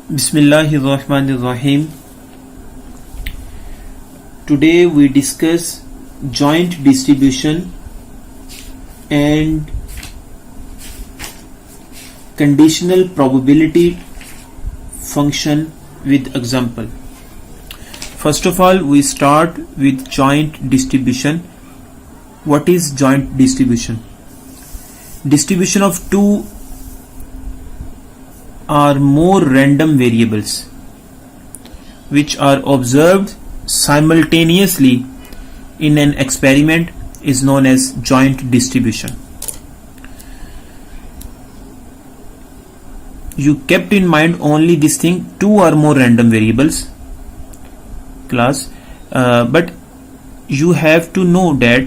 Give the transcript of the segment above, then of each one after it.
Bismillahirrahmanirrahim. Today we discuss joint distribution and conditional probability function with example. First of all, we start with joint distribution. What is joint distribution? Distribution of two or more random variables which are observed simultaneously in an experiment is known as joint distribution. You kept in mind only this thing, two or more random variables class, but you have to know that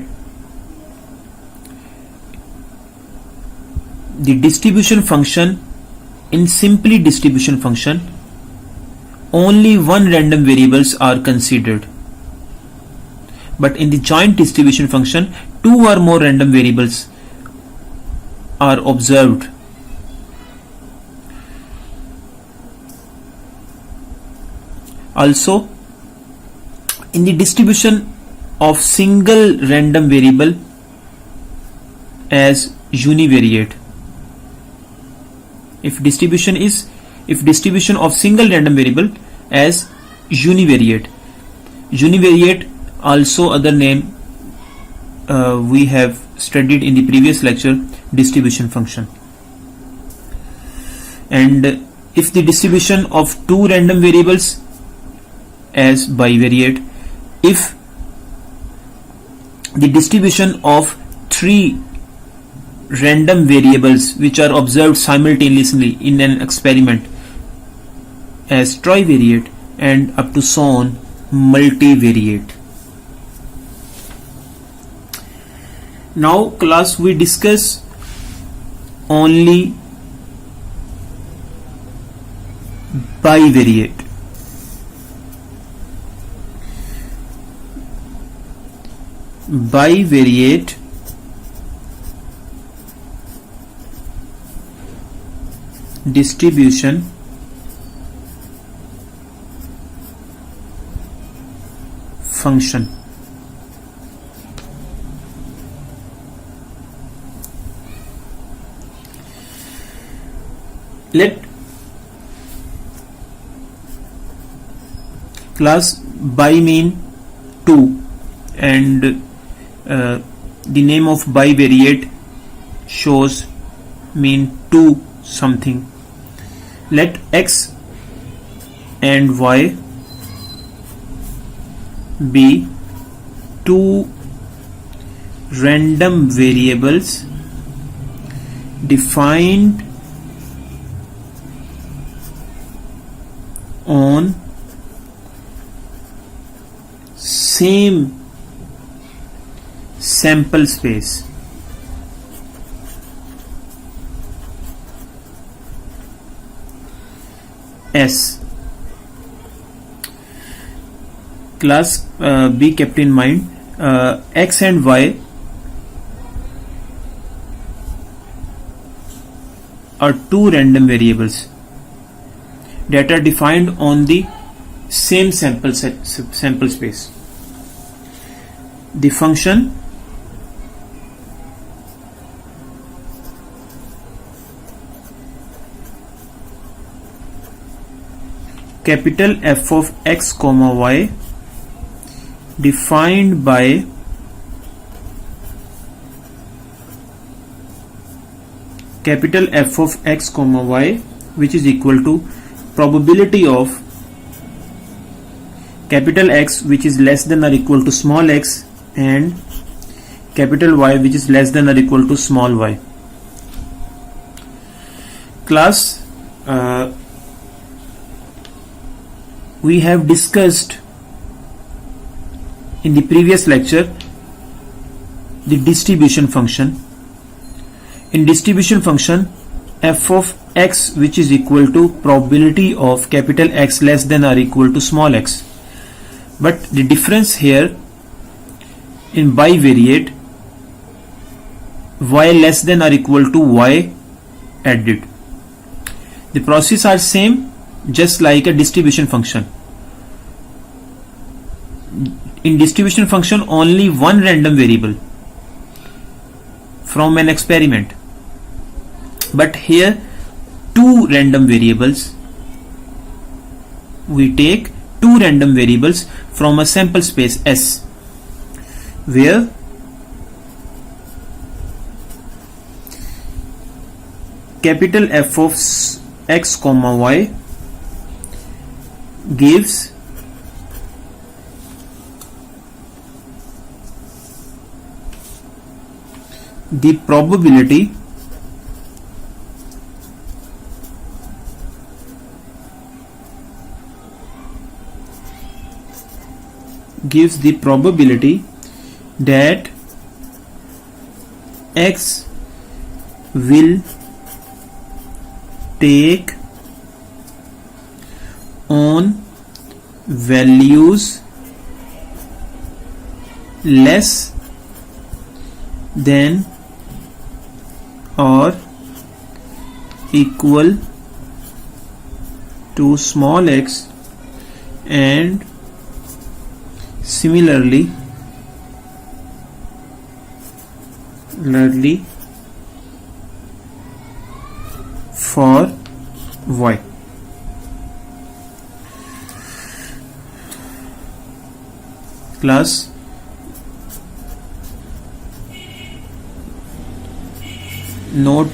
the distribution function, in simply distribution function, only one random variables are considered, but in the joint distribution function two or more random variables are observed. Also, in the distribution of single random variable as univariate, if distribution of single random variable as univariate also other name we have studied in the previous lecture, distribution function. And if the distribution of two random variables as bivariate, if the distribution of three random variables which are observed simultaneously in an experiment as trivariate, and up to so on multivariate. Now class, we discuss only bivariate. Bivariate distribution function. Let class bi mean two, and the name of bivariate shows mean two something. Let x and y be two random variables defined on same sample space. S. Class, be kept in mind, x and y are two random variables that are defined on the same sample space. The function capital F of x comma y defined by capital F of x comma y, which is equal to probability of capital X, which is less than or equal to small x, and capital Y, which is less than or equal to small y. Class, we have discussed in the previous lecture the distribution function. In distribution function, f of x, which is equal to probability of capital X less than or equal to small x, but the difference here in bivariate, y less than or equal to y added. The process are same, just like a distribution function. In distribution function, only one random variable from an experiment, but here two random variables. We take two random variables from a sample space S, where capital F of x comma y gives the probability that x will take on values less than or equal to small x, and similarly for y. Class, note,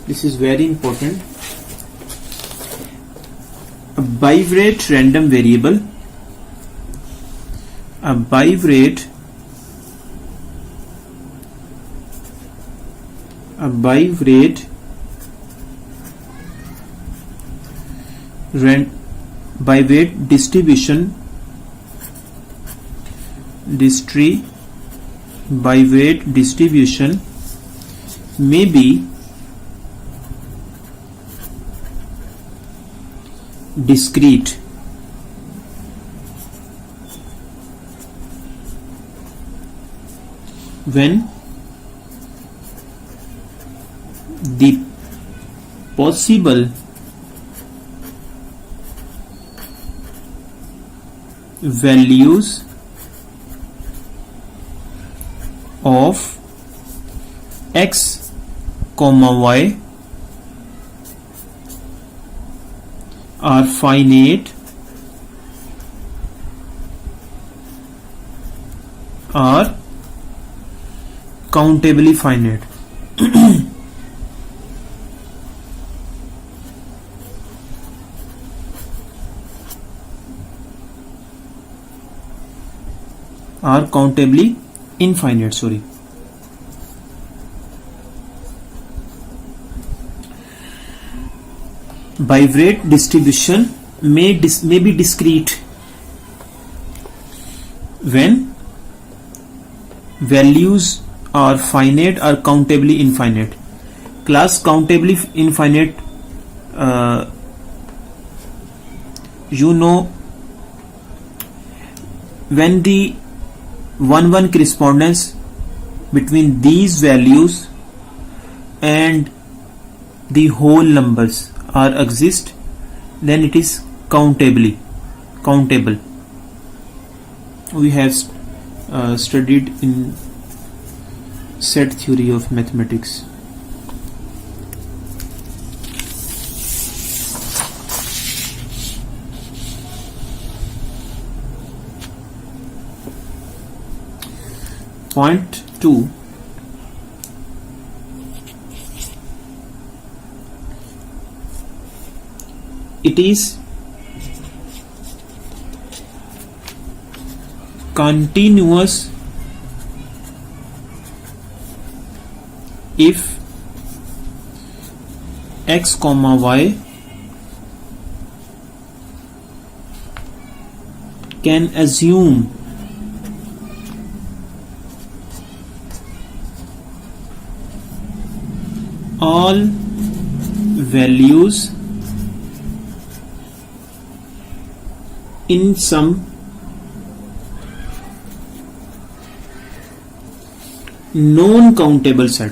this is very important. A bivariate random variable, a bivariate distribution may be discrete when the possible values of x comma y are finite, are countably finite. Are countably infinite, sorry. Bivariate distribution may be discrete when values are finite or countably infinite. Class, countably infinite, when the 1-1 correspondence between these values and the whole numbers are exist, then it is countable. We have studied in set theory of mathematics. Point 2. It is continuous if x comma y can assume all values in some non-countable set.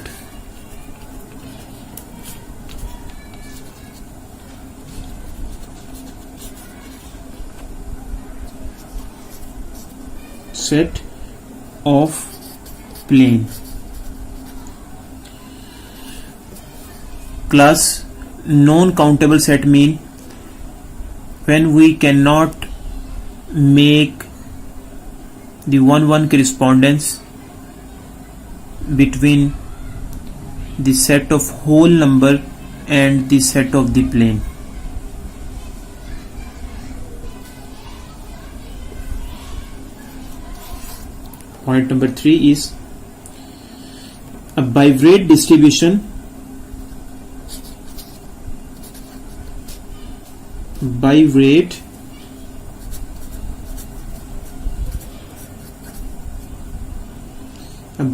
set of plane. Class, non-countable set mean when we cannot make the 1-1 correspondence between the set of whole number and the set of the plane. Point number 3 is a bivariate distribution.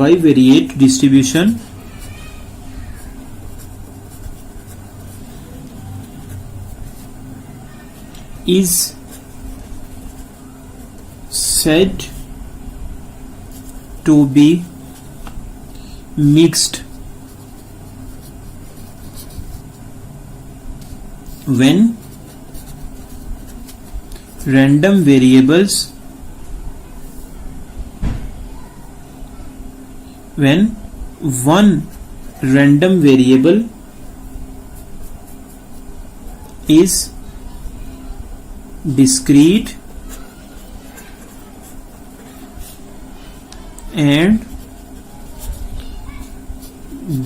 Bivariate distribution is said to be mixed when random variables when one random variable is discrete and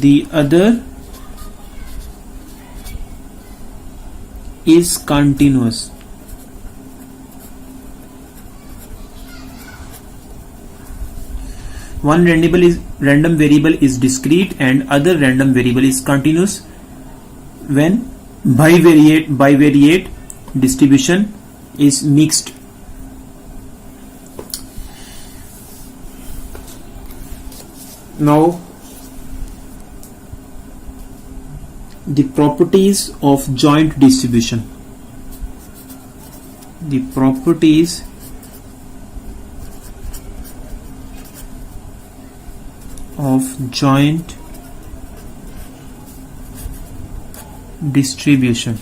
the other is continuous. One random variable is discrete and other random variable is continuous when bivariate distribution is mixed. Now the properties of joint distribution. The properties of joint distribution.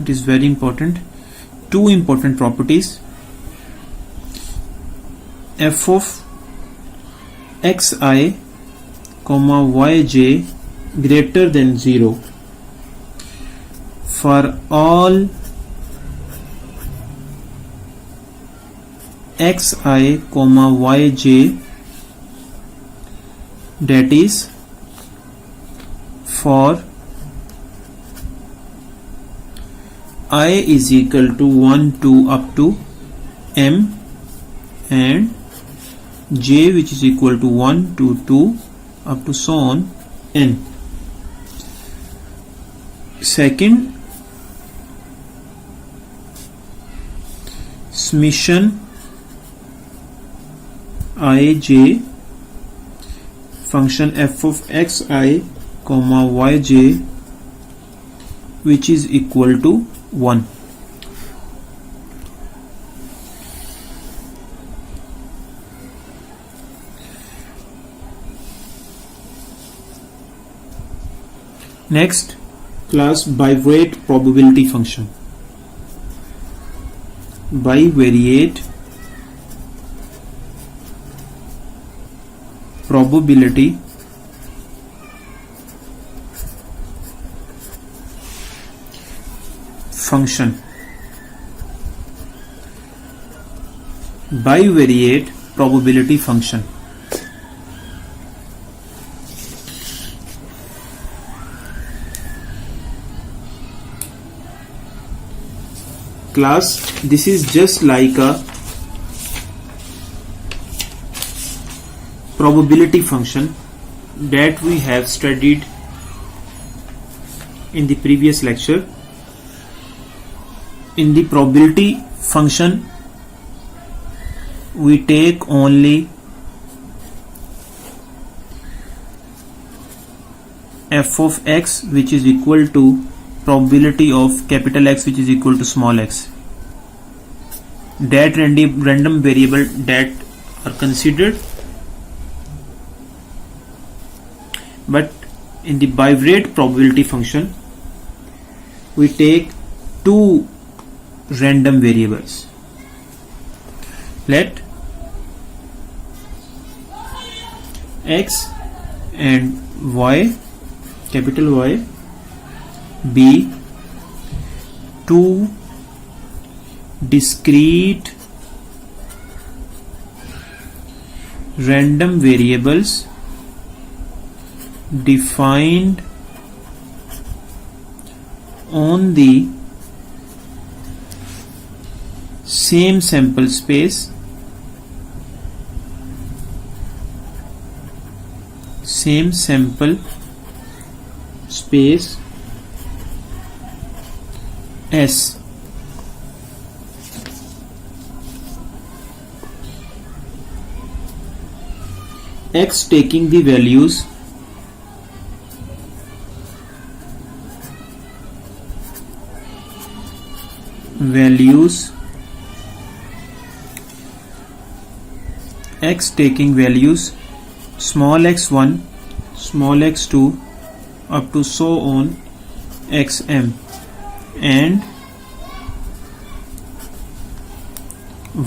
It is very important. Two important properties. F of xi comma yj greater than 0 for all xi comma yj, that is for I is equal to 1 to up to m and j which is equal to 1 to 2 up to so on n. Second, summation ij function f of xi comma yj which is equal to 1. Next class, bivariate probability function. Bivariate probability function. Bivariate probability function. Class, this is just like a probability function that we have studied in the previous lecture. In the probability function, we take only f of x which is equal to probability of capital X which is equal to small x. That random variable that are considered, but in the bivariate probability function we take two random variables. Let x and y, capital Y, be two discrete random variables defined on the same sample space S. X taking the values X taking values small x1, small x2 up to so on xm, and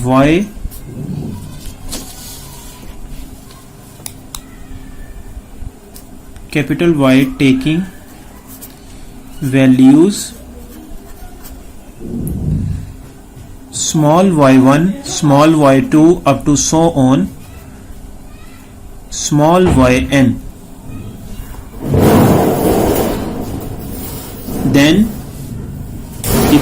y capital Y taking values small y1, small y2 up to so on small yn. Then the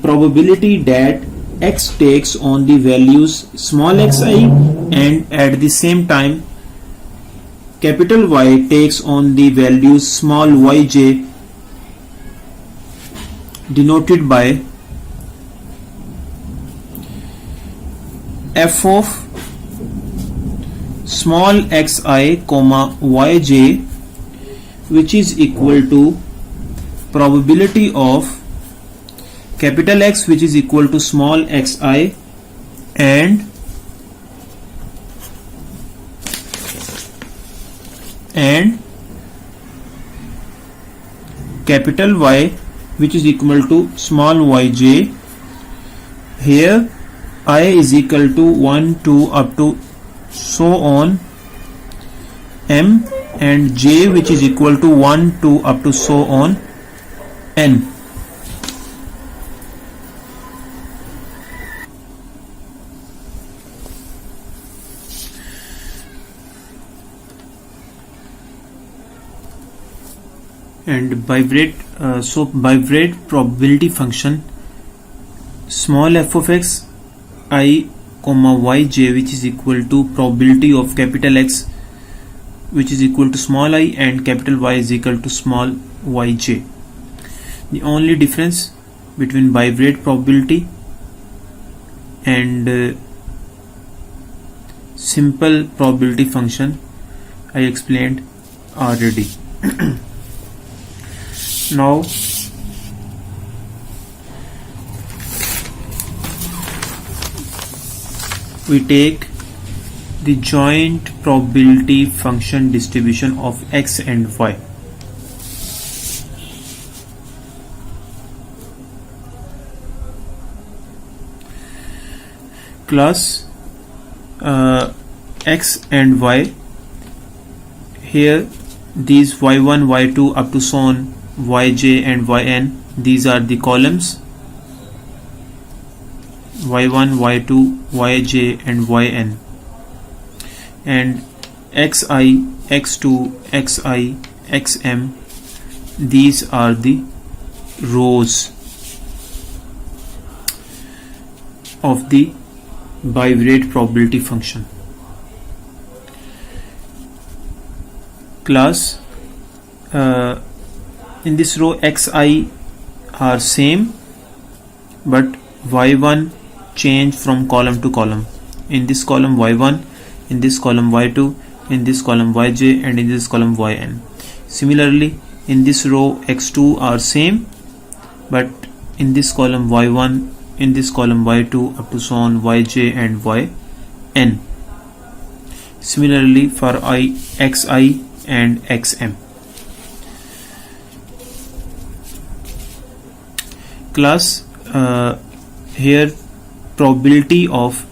probability that x takes on the values small xi and at the same time capital Y takes on the values small yj, denoted by f of small xi comma yj, which is equal to probability of capital X, which is equal to small xi, and capital Y, which is equal to small yj. Here I is equal to 1, 2 up to so on m, and j, which is equal to 1, 2 up to so on n. And Biverate probability function small f of x I comma yj, which is equal to probability of capital X, which is equal to small I, and capital Y is equal to small yj. The only difference between Biverate probability and simple probability function I explained already. Now we take the joint probability function distribution of x and y. Class x and y. Here these y1, y2 up to so on yj and yn, these are the columns y1, y2, yj and yn, and xi, x2, xi, xm, these are the rows of the Biverate probability function. Class in this row xi are same, but y1 change from column to column. In this column y1, in this column y2, in this column yj, and in this column yn. Similarly, in this row x2 are same, but in this column y1, in this column y2 up to so on yj and yn. Similarly for xi and xm. Class, here probability of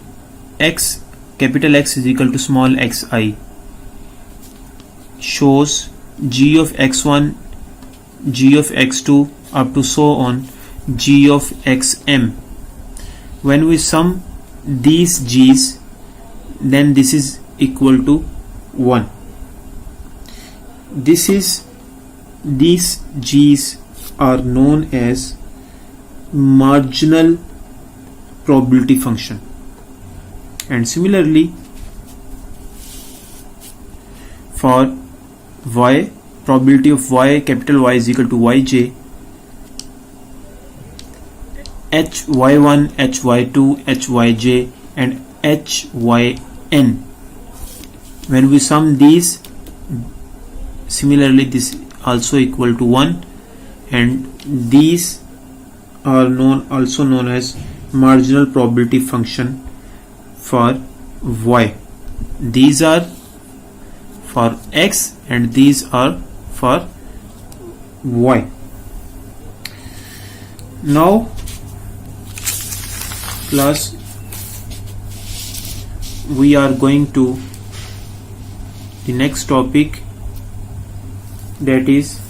x, capital X is equal to small xi, shows g of x1, g of x2 up to so on g of xm. When we sum these g's, then this is equal to 1. These g's are known as marginal probability function. And similarly for y, probability of y, capital Y is equal to yj, hy1, hy2, hyj and hyn. When we sum these, similarly this also equal to 1, and these are also known as marginal probability function for y. These are for x and these are for y. Now class, we are going to the next topic, that is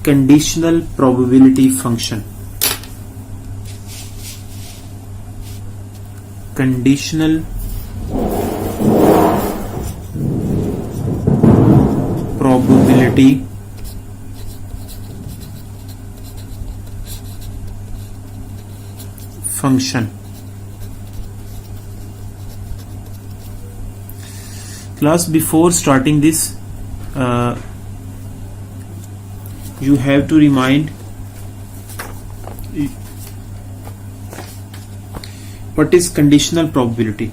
conditional probability function. Conditional probability function. Class, before starting this, you have to remind what is conditional probability.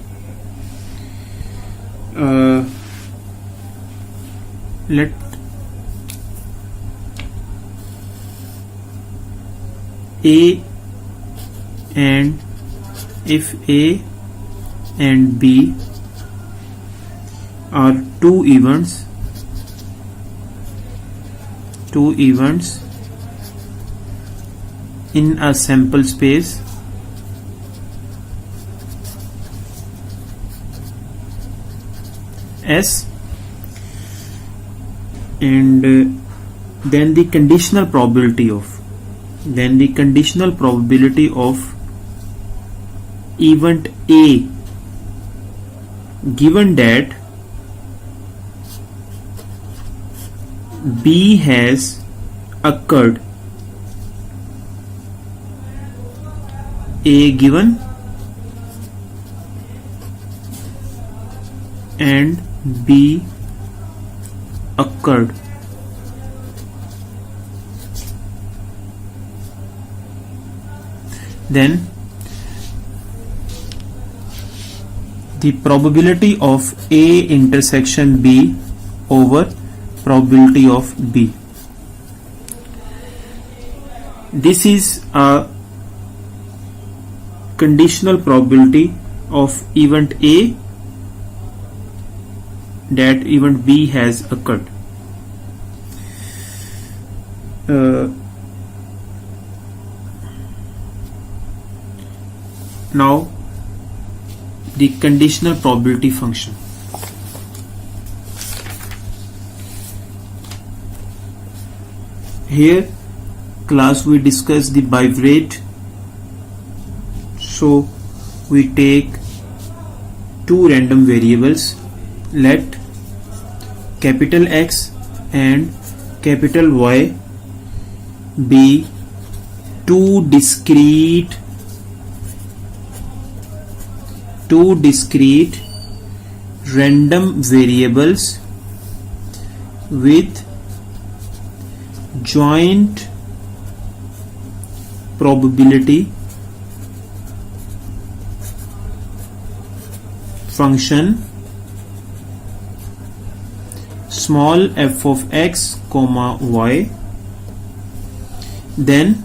Let A and if A and B are two events in a sample space, S, and then the conditional probability of event A, given that B has occurred, A given and B occurred. Then the probability of A intersection B over probability of B. This is a conditional probability of event A that event B has occurred. Now the conditional probability function. Here class we discuss the bivariate. So we take two random variables. Let capital X and capital Y be two discrete random variables with joint probability function small f of x comma y. Then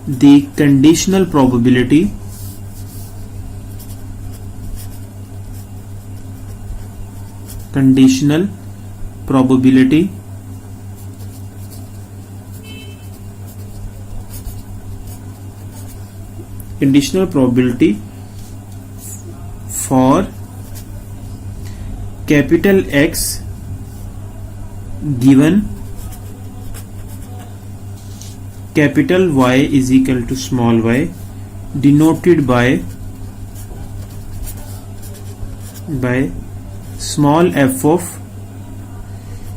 the conditional probability conditional probability for capital X given capital Y is equal to small y, denoted by small f of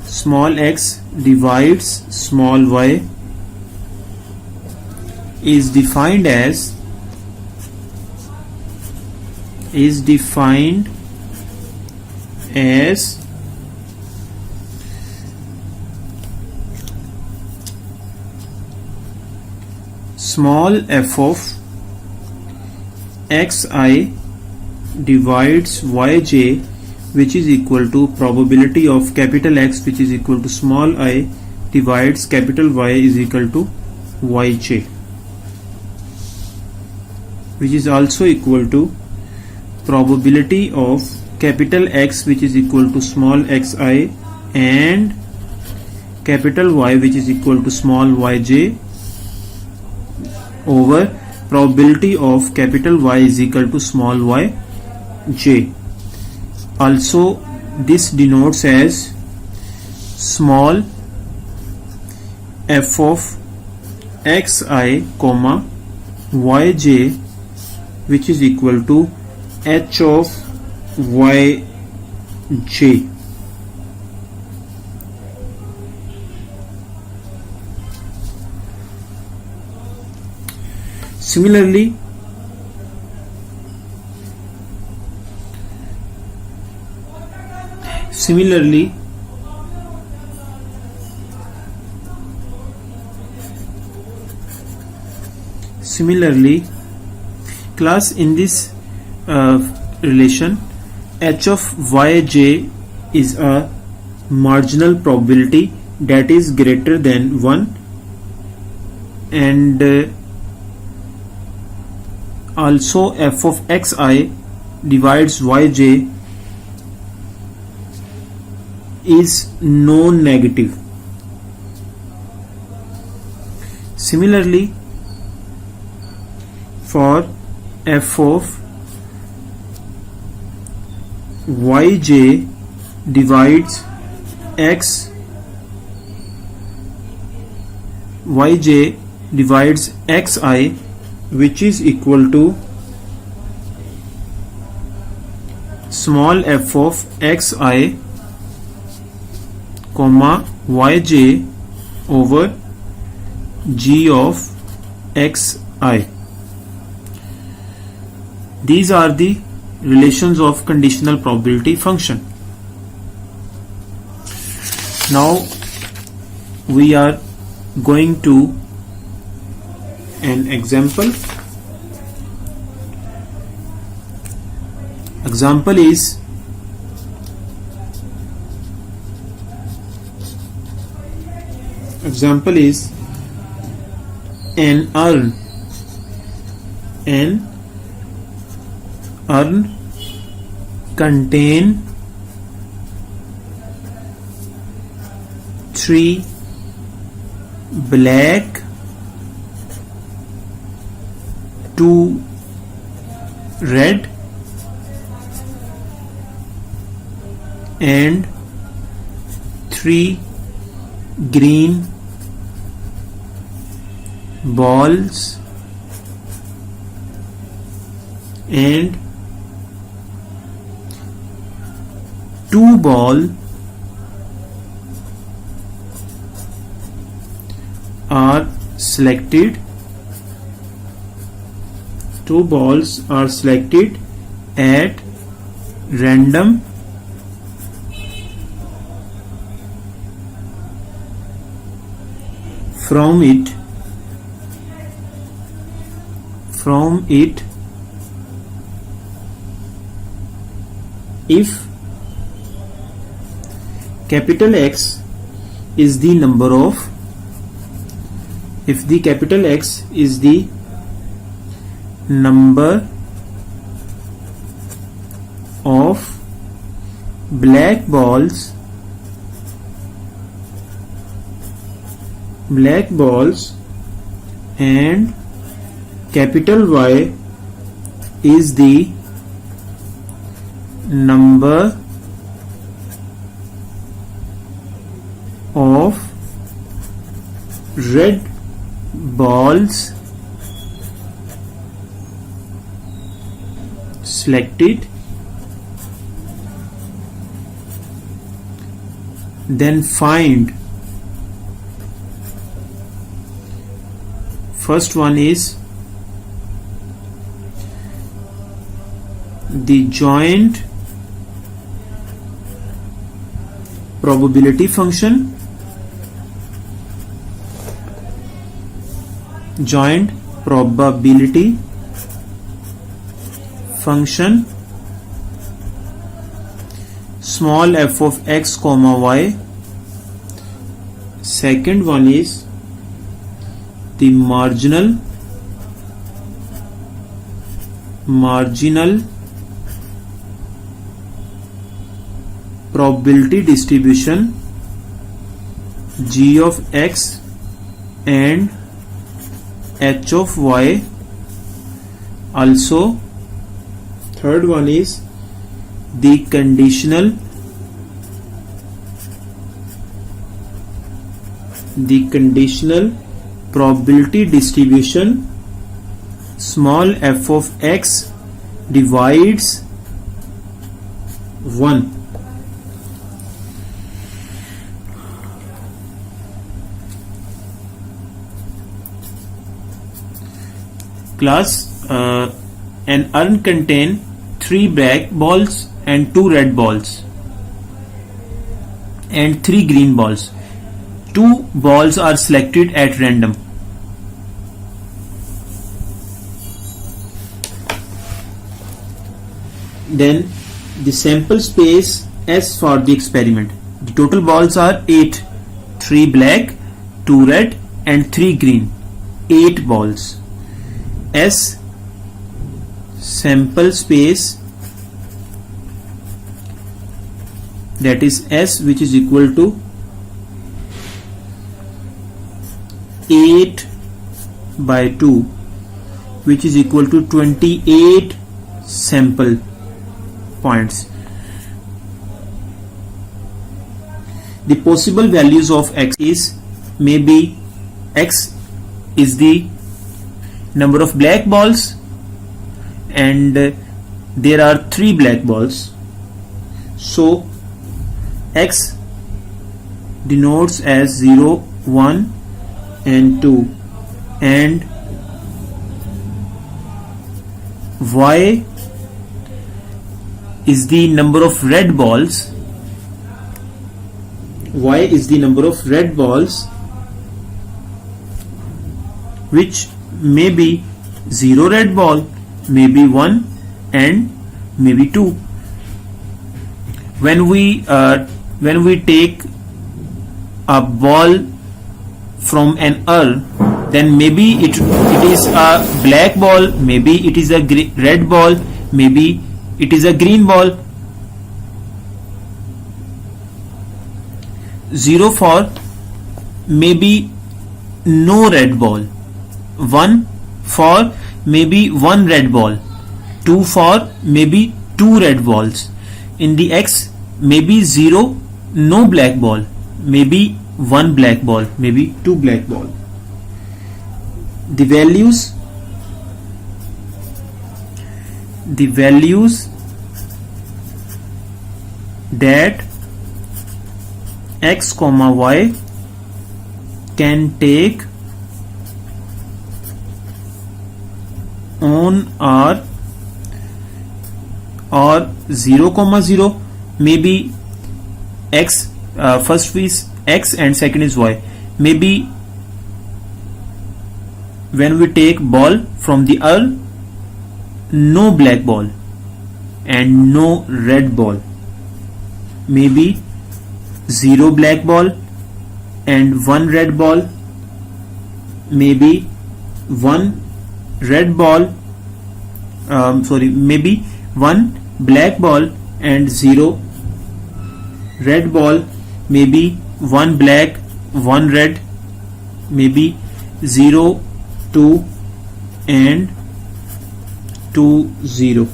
small x divides small y, is defined as small f of xi divides yj, which is equal to probability of capital X, which is equal to small I divides capital Y, is equal to yj, which is also equal to probability of capital X, which is equal to small xi, and capital Y, which is equal to small yj, over probability of capital Y is equal to small yj. Also, this denotes as small f of xi comma yj, which is equal to h of yj. Similarly, class, in this relation, h of yj is a marginal probability that is greater than 1, and also f of xi divides yj is non-negative. Similarly, for f of yj divides xi, which is equal to small f of xi comma yj over g of xi. These are the relations of conditional probability function. Now we are going to an example. Example is an urn. An urn contain 3 black, 2 red, and 3 green balls, and 2 balls are selected. 2 balls are selected at random from it if capital X is the number of black balls and capital Y is the number of red balls selected, then find. First one is the joint probability function, small f of x comma y. Second one is the marginal probability distribution g of x and h of y. Also, third one is the conditional probability distribution small f of x divides 1. Class, an urn contain 3 black balls and 2 red balls and 3 green balls. 2 balls are selected at random. Then the sample space S for the experiment. The total balls are 8. 3 black, 2 red and 3 green. 8 balls. S sample space, that is S, which is equal to 8 by 2, which is equal to 28 sample points. The possible values of x is, maybe x is the number of black balls and there are 3 black balls, so x denotes as 0, 1 and 2, and y is the number of red balls. Y is the number of red balls, which may be 0 red ball, maybe 1 and maybe 2. When we take a ball from an urn, then maybe it is a black ball, maybe it is a red ball, maybe it is a green ball. 0 for maybe no red ball, 1 for maybe 1 red ball, 2 for maybe 2 red balls. In the X, maybe 0, no black ball, maybe 1 black ball, maybe 2 black ball. The values that x comma y can take on are, or 0 comma 0, maybe x, first is x and second is y. Maybe when we take ball from the urn, no black ball and no red ball, maybe 0 black ball and 1 red ball, maybe 1 red ball, maybe 1 black ball and 0 red ball may be 1 black, 1 red, maybe 0, 2 and 2, 0.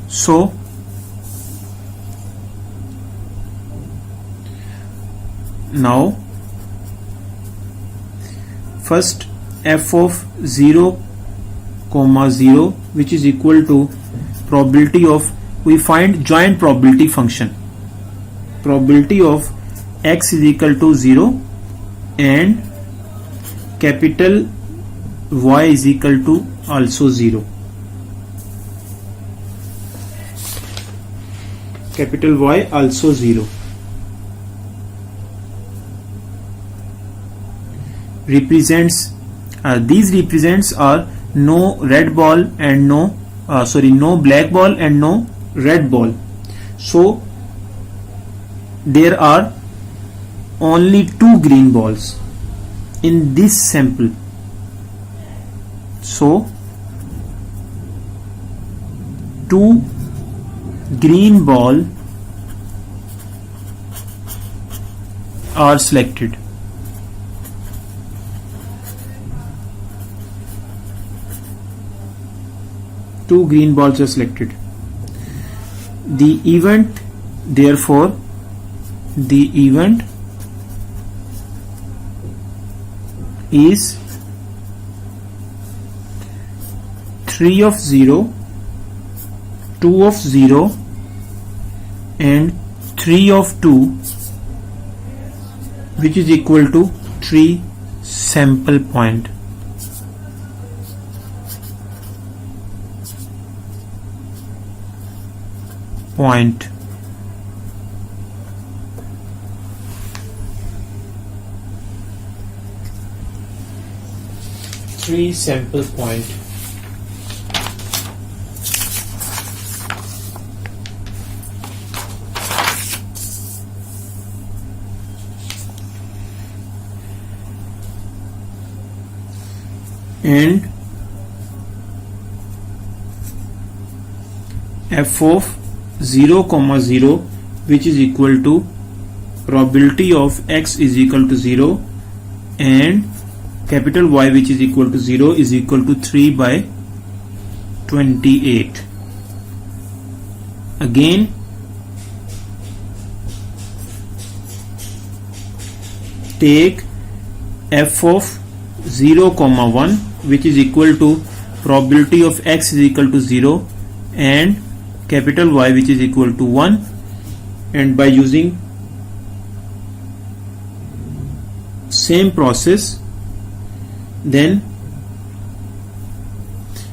So now first f of 0, 0 which is equal to probability of, we find joint probability function, probability of x is equal to 0 and capital Y is equal to also 0. Capital Y also 0. Represents these represents are no red ball and no black ball and no red ball. So there are only 2 green balls in this sample. So 2 green ball are selected. Two green balls are selected. The event, therefore, the event is 3 of 0, 2 of 0 and 3 of 2, which is equal to 3 sample point. Three sample point. And f of 0, 0 which is equal to probability of x is equal to 0 and capital Y which is equal to 0 is equal to 3 by 28. Again take f of 0, 1 which is equal to probability of x is equal to 0 and capital Y which is equal to 1, and by using same process, then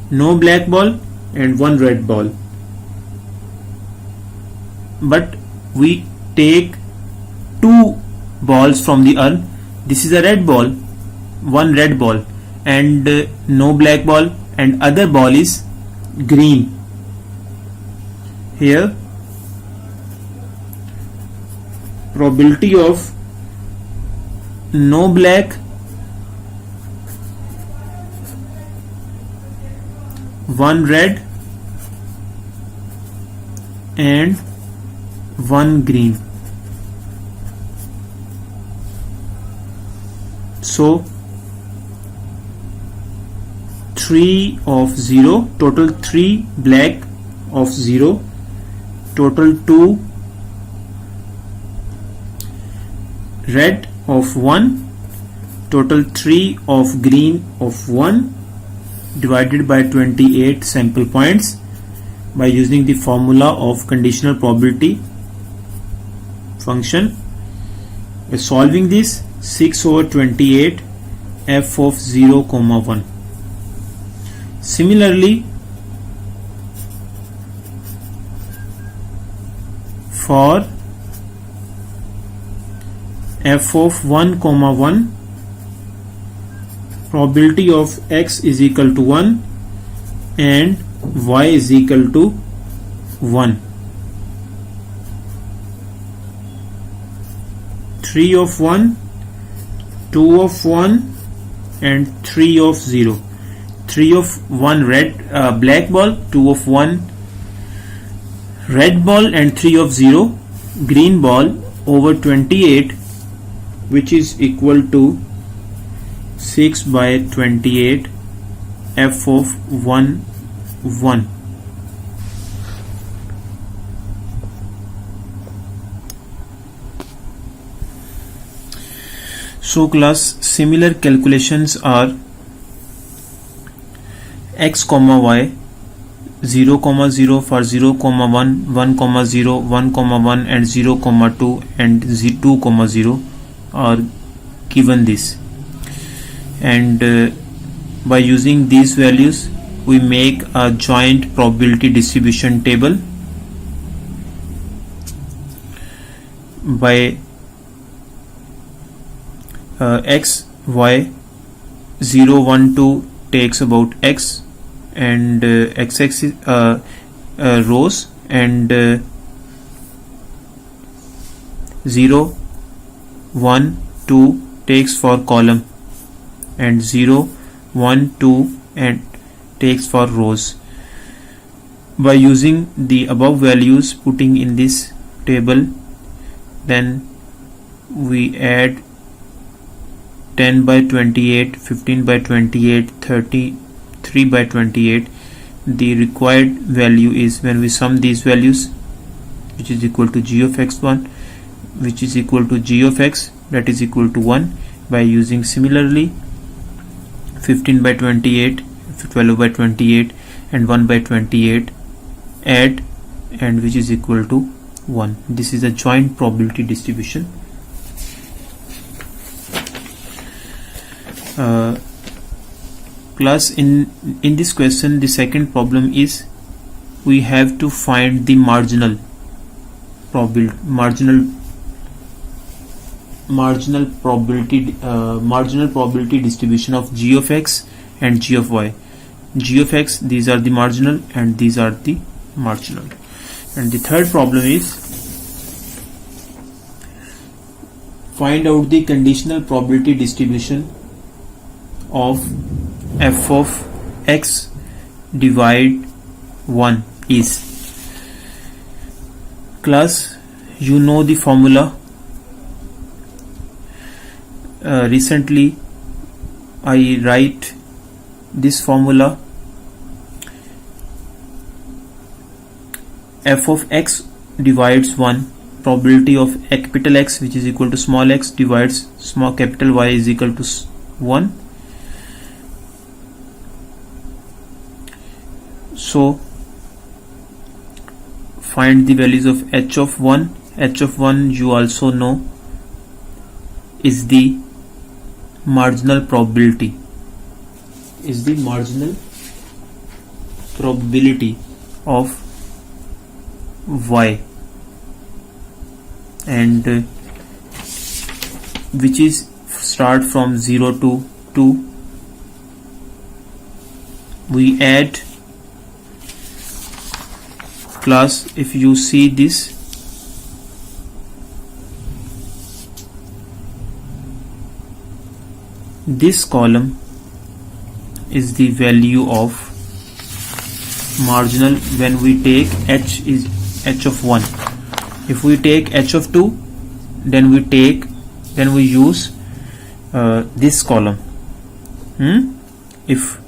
no black ball and 1 red ball, but we take 2 balls from the urn. This is a red ball, 1 red ball and no black ball, and other ball is green. Here probability of no black, 1 red and 1 green. So 3 of 0, total 3 black of 0, total 2 red of 1, total 3 of green of 1, divided by 28 sample points by using the formula of conditional probability function. By solving this, 6 over 28 f of 0, 1. Similarly, for f of 1, 1, probability of x is equal to 1 and y is equal to 1. 3 of 1, 2 of 1 and 3 of 0. 3 of 1 black ball, 2 of 1 red ball, and 3 of 0 green ball over 28, which is equal to 6 by 28 f of 1 1. So class, similar calculations are x comma y, 0 comma 0 for 0 comma 1, 1 comma 0, 1 comma 1, and 0 comma 2 and 2 comma 0 are given this, and by using these values we make a joint probability distribution table. By x, y, 0, 1, 2 takes about x, and x-axis rows, and 0, 1, 2 takes for column, and 0, 1, 2 and takes for rows. By using the above values, putting in this table, then we add 10 by 28, 15 by 28, 33 by 28. The required value is, when we sum these values, which is equal to g of x1, which is equal to g of x, that is equal to 1. By using similarly 15 by 28, 12 by 28 and 1 by 28, add, and which is equal to 1. This is a joint probability distribution. Class, in this question, the second problem is we have to find the marginal probability distribution of g of x and g of y. G of x, these are the marginal and these are the marginal. And the third problem is find out the conditional probability distribution of f of x divide 1 is. Class, you know the formula. Recently I write this formula. F of x divides 1, probability of capital X, which is equal to small x, divides small capital Y, is equal to 1. So find the values of h of 1. H of 1 you also know is the marginal probability, of y, and which is start from 0 to 2. We add, class, if you see this, this column is the value of marginal when we take h is h of 1. If we take h of 2, then we use this column. If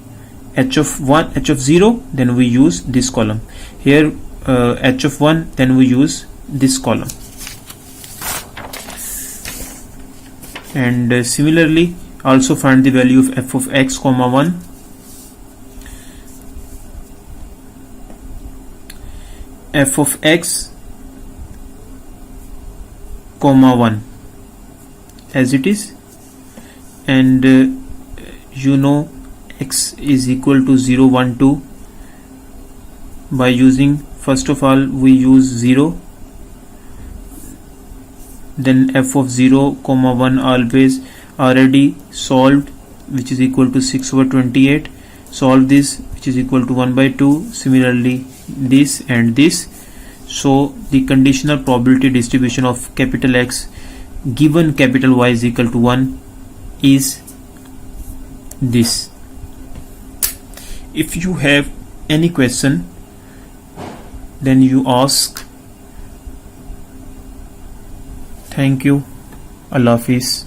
h of 1, h of 0, then we use this column. Here h of 1, then we use this column. And similarly, also find the value of f of x comma 1. F of x comma 1 as it is, and you know x is equal to 0, 1, 2. By using, first of all, we use 0, then f of 0 comma 1 always already solved, which is equal to 6 over 28. Solve this, which is equal to 1 by 2. Similarly this and this. So the conditional probability distribution of capital X given capital Y is equal to 1 is this. If you have any question, then you ask. Thank you. Allah Hafiz.